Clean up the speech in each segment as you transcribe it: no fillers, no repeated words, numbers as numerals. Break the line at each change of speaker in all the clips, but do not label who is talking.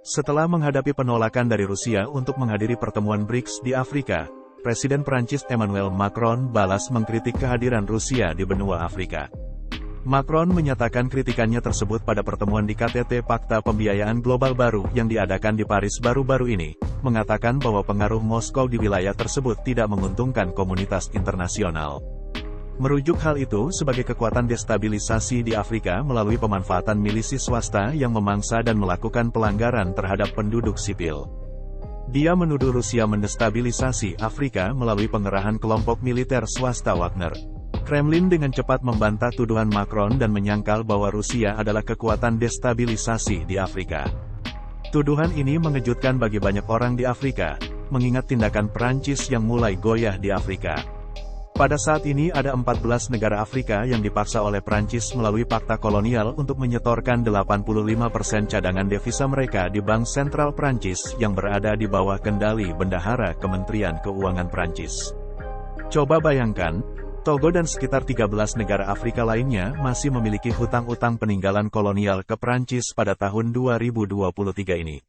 Setelah menghadapi penolakan dari Rusia untuk menghadiri pertemuan BRICS di Afrika, Presiden Prancis Emmanuel Macron balas mengkritik kehadiran Rusia di benua Afrika. Macron menyatakan kritikannya tersebut pada pertemuan di KTT Fakta Pembiayaan Global baru yang diadakan di Paris baru-baru ini, mengatakan bahwa pengaruh Moskow di wilayah tersebut tidak menguntungkan komunitas internasional. Merujuk hal itu sebagai kekuatan destabilisasi di Afrika melalui pemanfaatan milisi swasta yang memangsa dan melakukan pelanggaran terhadap penduduk sipil. Dia menuduh Rusia mendestabilisasi Afrika melalui pengerahan kelompok militer swasta Wagner. Kremlin dengan cepat membantah tuduhan Macron dan menyangkal bahwa Rusia adalah kekuatan destabilisasi di Afrika. Tuduhan ini mengejutkan bagi banyak orang di Afrika, mengingat tindakan Prancis yang mulai goyah di Afrika. Pada saat ini ada 14 negara Afrika yang dipaksa oleh Prancis melalui fakta kolonial untuk menyetorkan 85% cadangan devisa mereka di Bank Sentral Prancis yang berada di bawah kendali Bendahara Kementerian Keuangan Prancis. Coba bayangkan, Togo dan sekitar 13 negara Afrika lainnya masih memiliki hutang-hutang peninggalan kolonial ke Prancis pada tahun 2023 ini.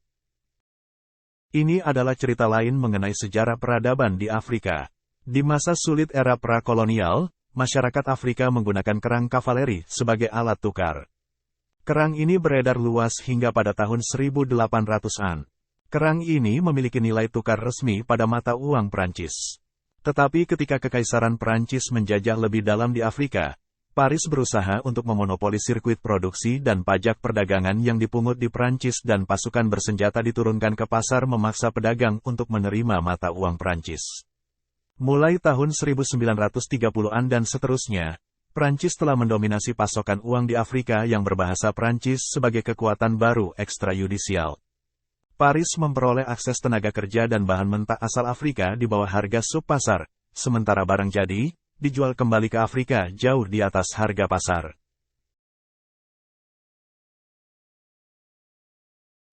Ini adalah cerita lain mengenai sejarah peradaban di Afrika. Di masa sulit era prakolonial, masyarakat Afrika menggunakan kerang kavaleri sebagai alat tukar. Kerang ini beredar luas hingga pada tahun 1800-an. Kerang ini memiliki nilai tukar resmi pada mata uang Prancis. Tetapi ketika Kekaisaran Prancis menjajah lebih dalam di Afrika, Paris berusaha untuk memonopoli sirkuit produksi dan pajak perdagangan yang dipungut di Prancis dan pasukan bersenjata diturunkan ke pasar memaksa pedagang untuk menerima mata uang Prancis. Mulai tahun 1930-an dan seterusnya, Prancis telah mendominasi pasokan uang di Afrika yang berbahasa Prancis sebagai kekuatan baru ekstrayudisial. Paris memperoleh akses tenaga kerja dan bahan mentah asal Afrika di bawah harga subpasar, sementara barang jadi, dijual kembali ke Afrika jauh di atas harga pasar.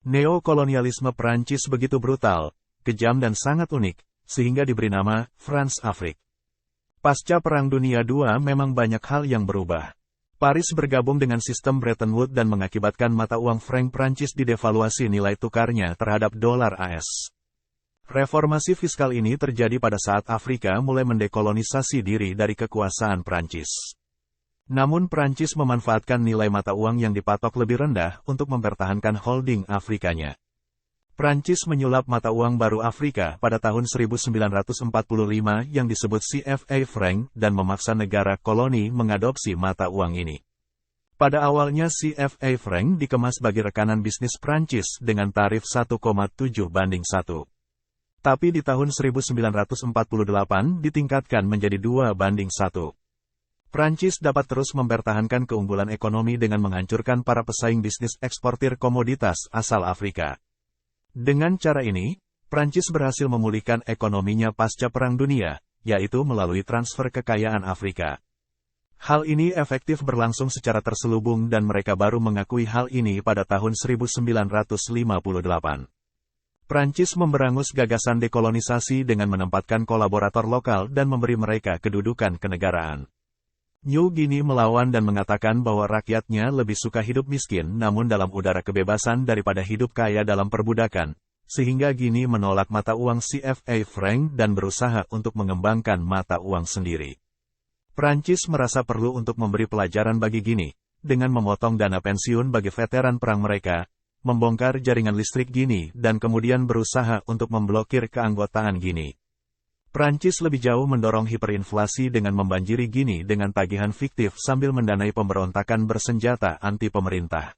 Neokolonialisme Prancis begitu brutal, kejam dan sangat unik, sehingga diberi nama France Afrique. Pasca Perang Dunia II memang banyak hal yang berubah. Paris bergabung dengan sistem Bretton Woods dan mengakibatkan mata uang franc Prancis didevaluasi nilai tukarnya terhadap dolar AS. Reformasi fiskal ini terjadi pada saat Afrika mulai mendekolonisasi diri dari kekuasaan Prancis. Namun Prancis memanfaatkan nilai mata uang yang dipatok lebih rendah untuk mempertahankan holding Afrikanya. Prancis menyulap mata uang baru Afrika pada tahun 1945 yang disebut CFA franc dan memaksa negara koloni mengadopsi mata uang ini. Pada awalnya CFA franc dikemas bagi rekanan bisnis Prancis dengan tarif 1,7 banding 1. Tapi di tahun 1948 ditingkatkan menjadi 2 banding 1. Prancis dapat terus mempertahankan keunggulan ekonomi dengan menghancurkan para pesaing bisnis eksportir komoditas asal Afrika. Dengan cara ini, Prancis berhasil memulihkan ekonominya pasca Perang Dunia, yaitu melalui transfer kekayaan Afrika. Hal ini efektif berlangsung secara terselubung dan mereka baru mengakui hal ini pada tahun 1958. Prancis memberangus gagasan dekolonisasi dengan menempatkan kolaborator lokal dan memberi mereka kedudukan kenegaraan. New Guinea melawan dan mengatakan bahwa rakyatnya lebih suka hidup miskin namun dalam udara kebebasan daripada hidup kaya dalam perbudakan, sehingga Guinea menolak mata uang CFA franc dan berusaha untuk mengembangkan mata uang sendiri. Prancis merasa perlu untuk memberi pelajaran bagi Guinea, dengan memotong dana pensiun bagi veteran perang mereka, membongkar jaringan listrik Guinea dan kemudian berusaha untuk memblokir keanggotaan Guinea. Prancis lebih jauh mendorong hiperinflasi dengan membanjiri Guinea dengan tagihan fiktif sambil mendanai pemberontakan bersenjata anti-pemerintah.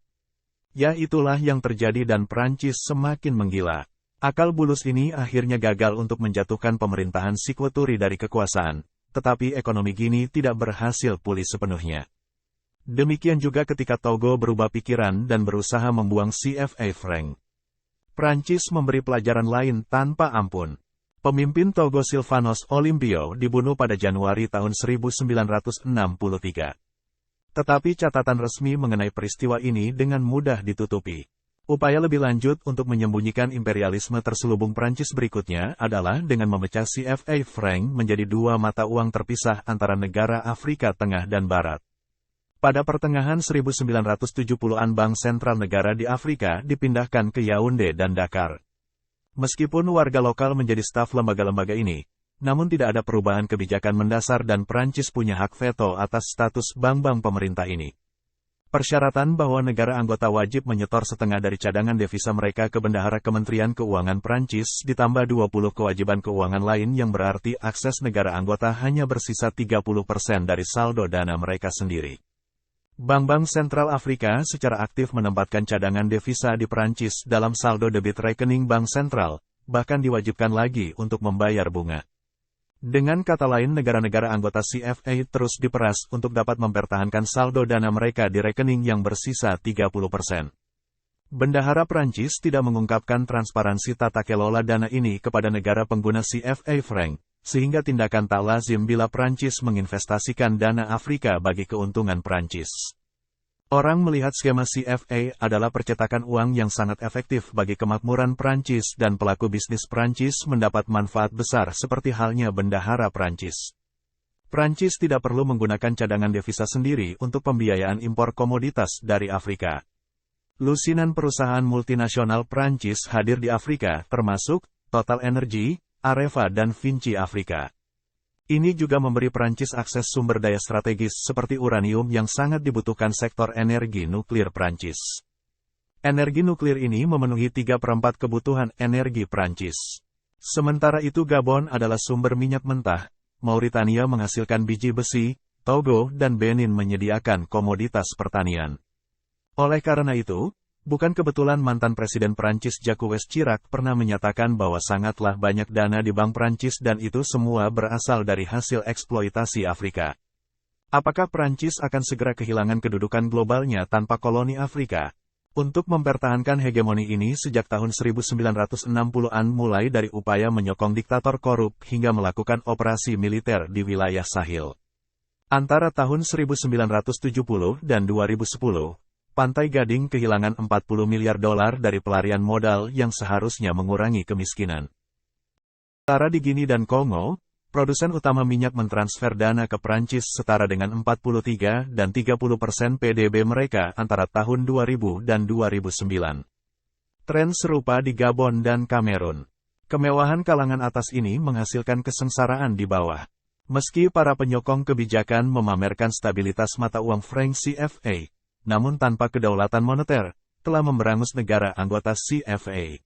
Ya itulah yang terjadi dan Prancis semakin menggila. Akal bulus ini akhirnya gagal untuk menjatuhkan pemerintahan Sékou Touré dari kekuasaan, tetapi ekonomi Guinea tidak berhasil pulih sepenuhnya. Demikian juga ketika Togo berubah pikiran dan berusaha membuang CFA franc. Prancis memberi pelajaran lain tanpa ampun. Pemimpin Togo Sylvanos Olympio dibunuh pada Januari tahun 1963. Tetapi catatan resmi mengenai peristiwa ini dengan mudah ditutupi. Upaya lebih lanjut untuk menyembunyikan imperialisme terselubung Prancis berikutnya adalah dengan memecah CFA franc menjadi 2 mata uang terpisah antara negara Afrika Tengah dan Barat. Pada pertengahan 1970-an bank sentral negara di Afrika dipindahkan ke Yaounde dan Dakar. Meskipun warga lokal menjadi staf lembaga-lembaga ini, namun tidak ada perubahan kebijakan mendasar dan Prancis punya hak veto atas status bank-bank pemerintah ini. Persyaratan bahwa negara anggota wajib menyetor setengah dari cadangan devisa mereka ke Bendahara Kementerian Keuangan Prancis ditambah 20 kewajiban keuangan lain yang berarti akses negara anggota hanya bersisa 30% dari saldo dana mereka sendiri. Bank-bank sentral Afrika secara aktif menempatkan cadangan devisa di Prancis dalam saldo debit rekening bank sentral, bahkan diwajibkan lagi untuk membayar bunga. Dengan kata lain, negara-negara anggota CFA terus diperas untuk dapat mempertahankan saldo dana mereka di rekening yang bersisa 30%. Bendahara Prancis tidak mengungkapkan transparansi tata kelola dana ini kepada negara pengguna CFA franc, sehingga tindakan tak lazim bila Prancis menginvestasikan dana Afrika bagi keuntungan Prancis. Orang melihat skema CFA adalah percetakan uang yang sangat efektif bagi kemakmuran Prancis dan pelaku bisnis Prancis mendapat manfaat besar seperti halnya Bendahara Prancis. Prancis tidak perlu menggunakan cadangan devisa sendiri untuk pembiayaan impor komoditas dari Afrika. Lusinan perusahaan multinasional Prancis hadir di Afrika, termasuk Total Energy, Areva dan Vinci Afrika. Ini juga memberi Prancis akses sumber daya strategis seperti uranium yang sangat dibutuhkan sektor energi nuklir Prancis. Energi nuklir ini memenuhi 3/4 kebutuhan energi Prancis. Sementara itu Gabon adalah sumber minyak mentah, Mauritania menghasilkan biji besi, Togo dan Benin menyediakan komoditas pertanian. Oleh karena itu, bukan kebetulan mantan Presiden Prancis Jacques Chirac pernah menyatakan bahwa sangatlah banyak dana di Bank Prancis dan itu semua berasal dari hasil eksploitasi Afrika. Apakah Prancis akan segera kehilangan kedudukan globalnya tanpa koloni Afrika? Untuk mempertahankan hegemoni ini sejak tahun 1960-an mulai dari upaya menyokong diktator korup hingga melakukan operasi militer di wilayah Sahel. Antara tahun 1970 dan 2010, Pantai Gading kehilangan 40 miliar dolar dari pelarian modal yang seharusnya mengurangi kemiskinan. Sementara di Guinea dan Kongo, produsen utama minyak mentransfer dana ke Prancis setara dengan 43 dan 30% PDB mereka antara tahun 2000 dan 2009. Tren serupa di Gabon dan Kamerun. Kemewahan kalangan atas ini menghasilkan kesengsaraan di bawah. Meski para penyokong kebijakan memamerkan stabilitas mata uang franc CFA, namun tanpa kedaulatan moneter, telah memberangus negara anggota CFA.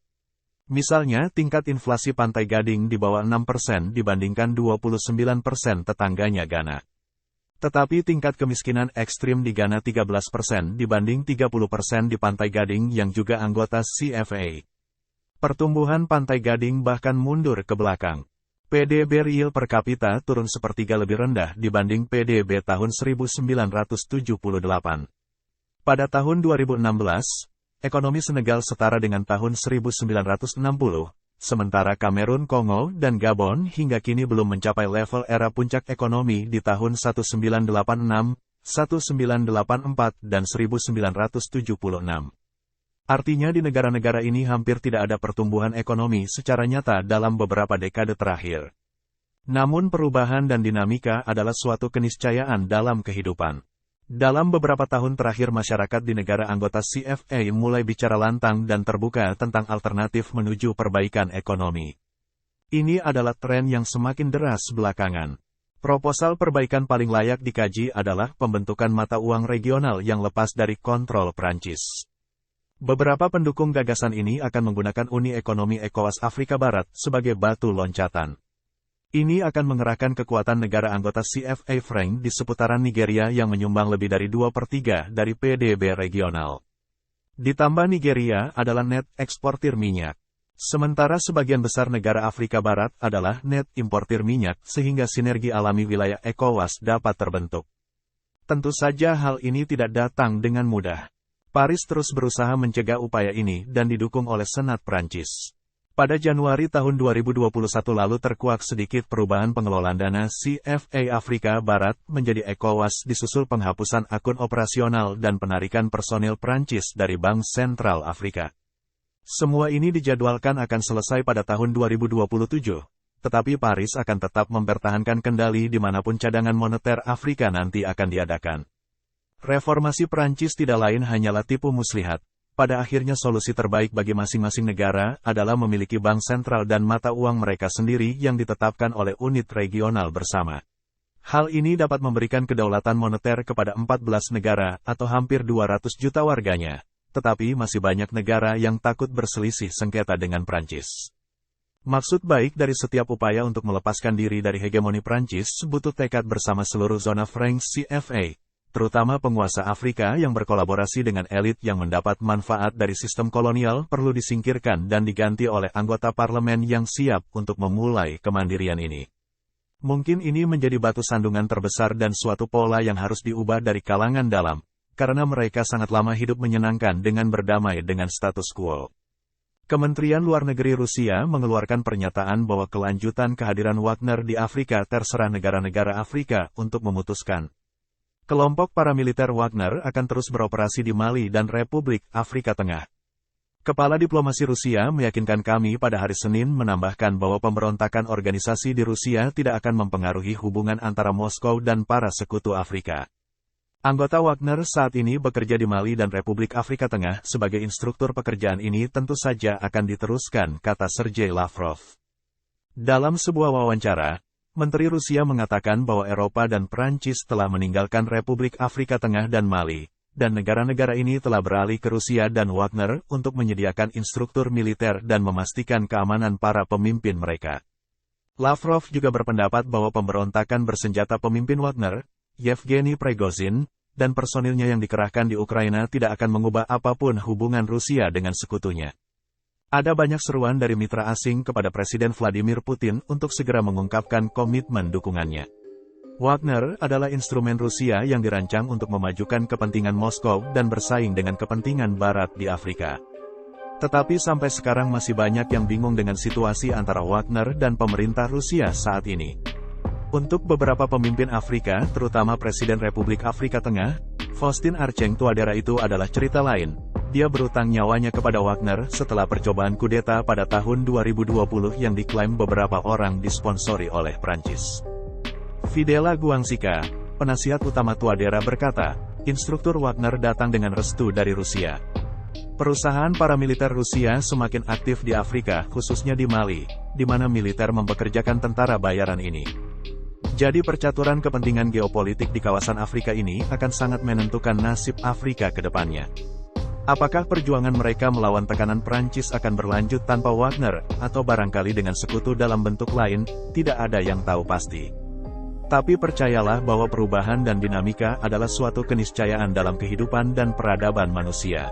Misalnya, tingkat inflasi Pantai Gading di bawah 6% dibandingkan 29% tetangganya Ghana. Tetapi tingkat kemiskinan ekstrim di Ghana 13% dibanding 30% di Pantai Gading yang juga anggota CFA. Pertumbuhan Pantai Gading bahkan mundur ke belakang. PDB real per kapita turun sepertiga lebih rendah dibanding PDB tahun 1978. Pada tahun 2016, ekonomi Senegal setara dengan tahun 1960, sementara Kamerun, Kongo, dan Gabon hingga kini belum mencapai level era puncak ekonomi di tahun 1986, 1984, dan 1976. Artinya di negara-negara ini hampir tidak ada pertumbuhan ekonomi secara nyata dalam beberapa dekade terakhir. Namun perubahan dan dinamika adalah suatu keniscayaan dalam kehidupan. Dalam beberapa tahun terakhir masyarakat di negara anggota CFA mulai bicara lantang dan terbuka tentang alternatif menuju perbaikan ekonomi. Ini adalah tren yang semakin deras belakangan. Proposal perbaikan paling layak dikaji adalah pembentukan mata uang regional yang lepas dari kontrol Prancis. Beberapa pendukung gagasan ini akan menggunakan Uni Ekonomi ECOWAS Afrika Barat sebagai batu loncatan. Ini akan mengerahkan kekuatan negara anggota CFA franc di seputaran Nigeria yang menyumbang lebih dari 2/3 dari PDB regional. Ditambah Nigeria adalah net eksportir minyak. Sementara sebagian besar negara Afrika Barat adalah net importir minyak sehingga sinergi alami wilayah ECOWAS dapat terbentuk. Tentu saja hal ini tidak datang dengan mudah. Paris terus berusaha mencegah upaya ini dan didukung oleh Senat Prancis. Pada Januari tahun 2021 lalu terkuak sedikit perubahan pengelolaan dana CFA Afrika Barat menjadi ECOWAS disusul penghapusan akun operasional dan penarikan personil Prancis dari Bank Sentral Afrika. Semua ini dijadwalkan akan selesai pada tahun 2027, tetapi Paris akan tetap mempertahankan kendali dimanapun cadangan moneter Afrika nanti akan diadakan. Reformasi Prancis tidak lain hanyalah tipu muslihat. Pada akhirnya solusi terbaik bagi masing-masing negara adalah memiliki bank sentral dan mata uang mereka sendiri yang ditetapkan oleh unit regional bersama. Hal ini dapat memberikan kedaulatan moneter kepada 14 negara atau hampir 200 juta warganya. Tetapi masih banyak negara yang takut berselisih sengketa dengan Prancis. Maksud baik dari setiap upaya untuk melepaskan diri dari hegemoni Prancis butuh tekad bersama seluruh zona franc CFA, terutama penguasa Afrika yang berkolaborasi dengan elit yang mendapat manfaat dari sistem kolonial perlu disingkirkan dan diganti oleh anggota parlemen yang siap untuk memulai kemandirian ini. Mungkin ini menjadi batu sandungan terbesar dan suatu pola yang harus diubah dari kalangan dalam, karena mereka sangat lama hidup menyenangkan dengan berdamai dengan status quo. Kementerian Luar Negeri Rusia mengeluarkan pernyataan bahwa kelanjutan kehadiran Wagner di Afrika terserah negara-negara Afrika untuk memutuskan. Kelompok paramiliter Wagner akan terus beroperasi di Mali dan Republik Afrika Tengah. Kepala diplomasi Rusia meyakinkan kami pada hari Senin menambahkan bahwa pemberontakan organisasi di Rusia tidak akan mempengaruhi hubungan antara Moskow dan para sekutu Afrika. Anggota Wagner saat ini bekerja di Mali dan Republik Afrika Tengah sebagai instruktur. Pekerjaan ini tentu saja akan diteruskan, kata Sergei Lavrov. Dalam sebuah wawancara, Menteri Rusia mengatakan bahwa Eropa dan Prancis telah meninggalkan Republik Afrika Tengah dan Mali, dan negara-negara ini telah beralih ke Rusia dan Wagner untuk menyediakan instruktur militer dan memastikan keamanan para pemimpin mereka. Lavrov juga berpendapat bahwa pemberontakan bersenjata pemimpin Wagner, Yevgeny Prigozhin, dan personilnya yang dikerahkan di Ukraina tidak akan mengubah apapun hubungan Rusia dengan sekutunya. Ada banyak seruan dari mitra asing kepada Presiden Vladimir Putin untuk segera mengungkapkan komitmen dukungannya. Wagner adalah instrumen Rusia yang dirancang untuk memajukan kepentingan Moskow dan bersaing dengan kepentingan Barat di Afrika. Tetapi sampai sekarang masih banyak yang bingung dengan situasi antara Wagner dan pemerintah Rusia saat ini. Untuk beberapa pemimpin Afrika, terutama Presiden Republik Afrika Tengah, Faustin Archange Touadera itu adalah cerita lain. Dia berutang nyawanya kepada Wagner setelah percobaan kudeta pada tahun 2020 yang diklaim beberapa orang disponsori oleh Prancis. Fidela Guangsika, penasihat utama Touadera berkata, instruktur Wagner datang dengan restu dari Rusia. Perusahaan paramiliter Rusia semakin aktif di Afrika, khususnya di Mali, di mana militer mempekerjakan tentara bayaran ini. Jadi percaturan kepentingan geopolitik di kawasan Afrika ini akan sangat menentukan nasib Afrika ke depannya. Apakah perjuangan mereka melawan tekanan Prancis akan berlanjut tanpa Wagner, atau barangkali dengan sekutu dalam bentuk lain, tidak ada yang tahu pasti. Tapi percayalah bahwa perubahan dan dinamika adalah suatu keniscayaan dalam kehidupan dan peradaban manusia.